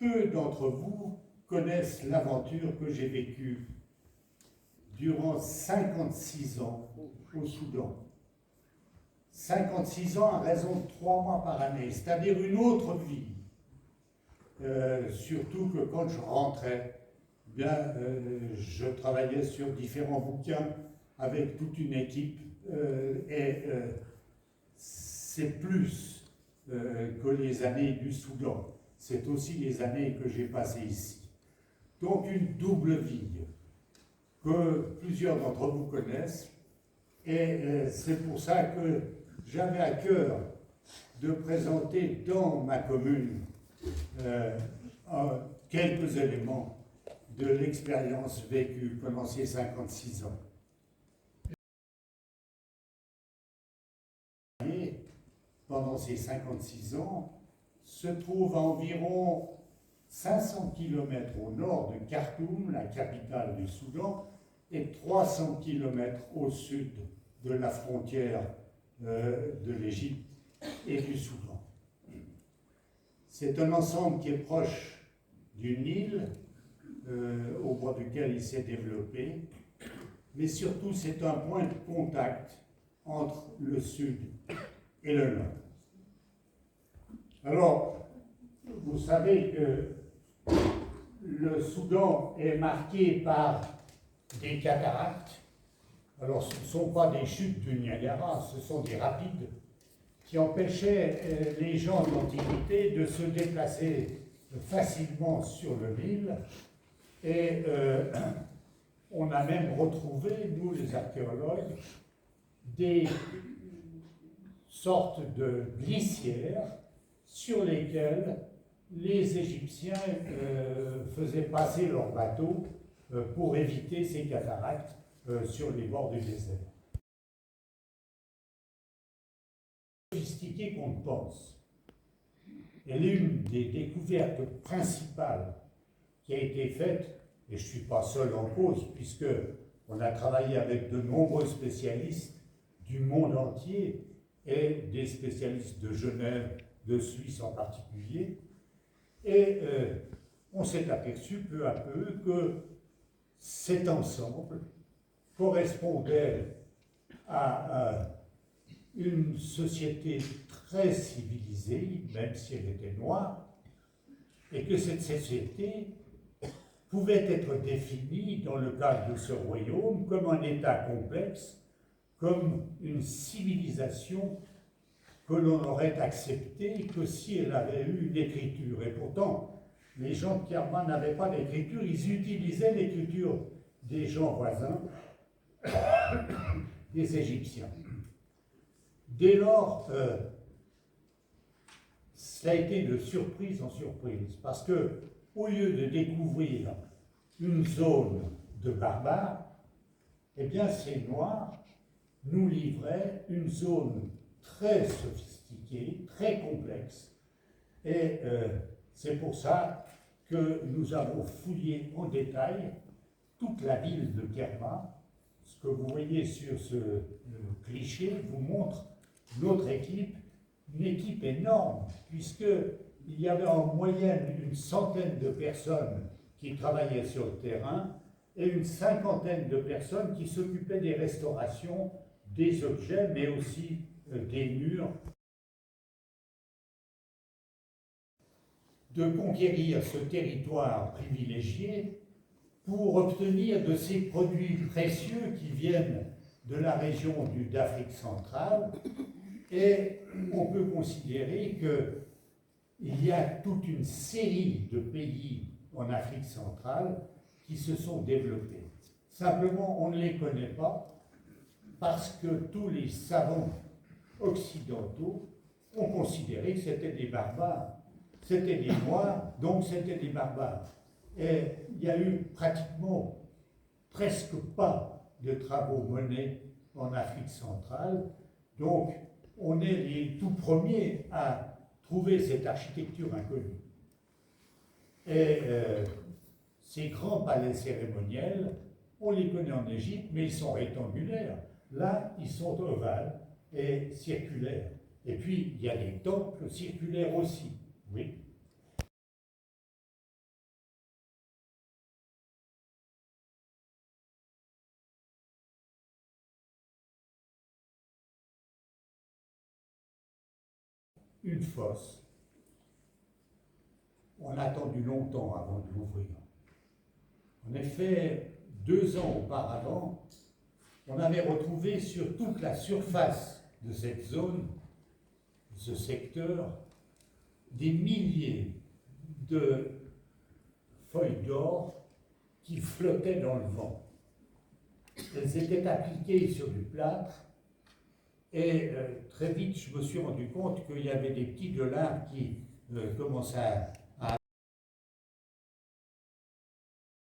peu d'entre vous connaissent l'aventure que j'ai vécue durant 56 ans au Soudan. 56 ans à raison de 3 mois par année, c'est-à-dire une autre vie. Surtout que quand je rentrais, je travaillais sur différents bouquins avec toute une équipe c'est plus que les années du Soudan. C'est aussi les années que j'ai passées ici. Donc une double vie que plusieurs d'entre vous connaissent. Et c'est pour ça que j'avais à cœur de présenter dans ma commune quelques éléments de l'expérience vécue pendant ces 56 ans. Pendant ces 56 ans, se trouve à environ 500 km au nord de Khartoum, la capitale du Soudan, et 300 km au sud de la frontière de l'Égypte et du Soudan. C'est un ensemble qui est proche du Nil, au bord duquel il s'est développé, mais surtout c'est un point de contact entre le sud et le nord. Alors, vous savez que le Soudan est marqué par des cataractes. Alors, ce ne sont pas des chutes du Niagara, ce sont des rapides qui empêchaient les gens de l'Antiquité de se déplacer facilement sur le Nil. Et on a même retrouvé, nous les archéologues, des sortes de glissières sur lesquelles les Égyptiens faisaient passer leurs bateaux pour éviter ces cataractes sur les bords du désert. Sophistiquée qu'on pense. Et l'une des découvertes principales qui a été faite, et je ne suis pas seul en cause, puisque on a travaillé avec de nombreux spécialistes du monde entier et des spécialistes de Genève, de Suisse en particulier, et on s'est aperçu peu à peu que cet ensemble correspondait à une société très civilisée, même si elle était noire, et que cette société pouvait être définie dans le cadre de ce royaume comme un État complexe, comme une civilisation que l'on aurait acceptée que si elle avait eu une écriture. Et pourtant, les gens de Kerma n'avaient pas d'écriture, ils utilisaient l'écriture des gens voisins, des Égyptiens. Dès lors, ça a été de surprise en surprise, parce que au lieu de découvrir une zone de barbares, eh bien ces Noirs nous livraient une zone très sophistiquée, très complexe, et c'est pour ça que nous avons fouillé en détail toute la ville de Kerma. Ce que vous voyez sur ce cliché vous montre notre équipe, une équipe énorme, puisqu'il y avait en moyenne une centaine de personnes qui travaillaient sur le terrain et une cinquantaine de personnes qui s'occupaient des restaurations, des objets, mais aussi des murs. De conquérir ce territoire privilégié pour obtenir de ces produits précieux qui viennent de la région d'Afrique centrale. Et on peut considérer qu'il y a toute une série de pays en Afrique centrale qui se sont développés. Simplement, on ne les connaît pas parce que tous les savants occidentaux ont considéré que c'était des barbares. C'était des Noirs, donc c'était des barbares. Et il y a eu pratiquement presque pas de travaux menés en Afrique centrale. Donc, on est les tout premiers à trouver cette architecture inconnue. Et ces grands palais cérémoniels, on les connaît en Égypte, mais ils sont rectangulaires. Là, ils sont ovales et circulaires. Et puis, il y a des temples circulaires aussi. Oui. une fosse. On a attendu longtemps avant de l'ouvrir. En effet, 2 ans auparavant, on avait retrouvé sur toute la surface de cette zone, de ce secteur, des milliers de feuilles d'or qui flottaient dans le vent. Elles étaient appliquées sur du plâtre et très vite je me suis rendu compte qu'il y avait des petits de lin qui commençaient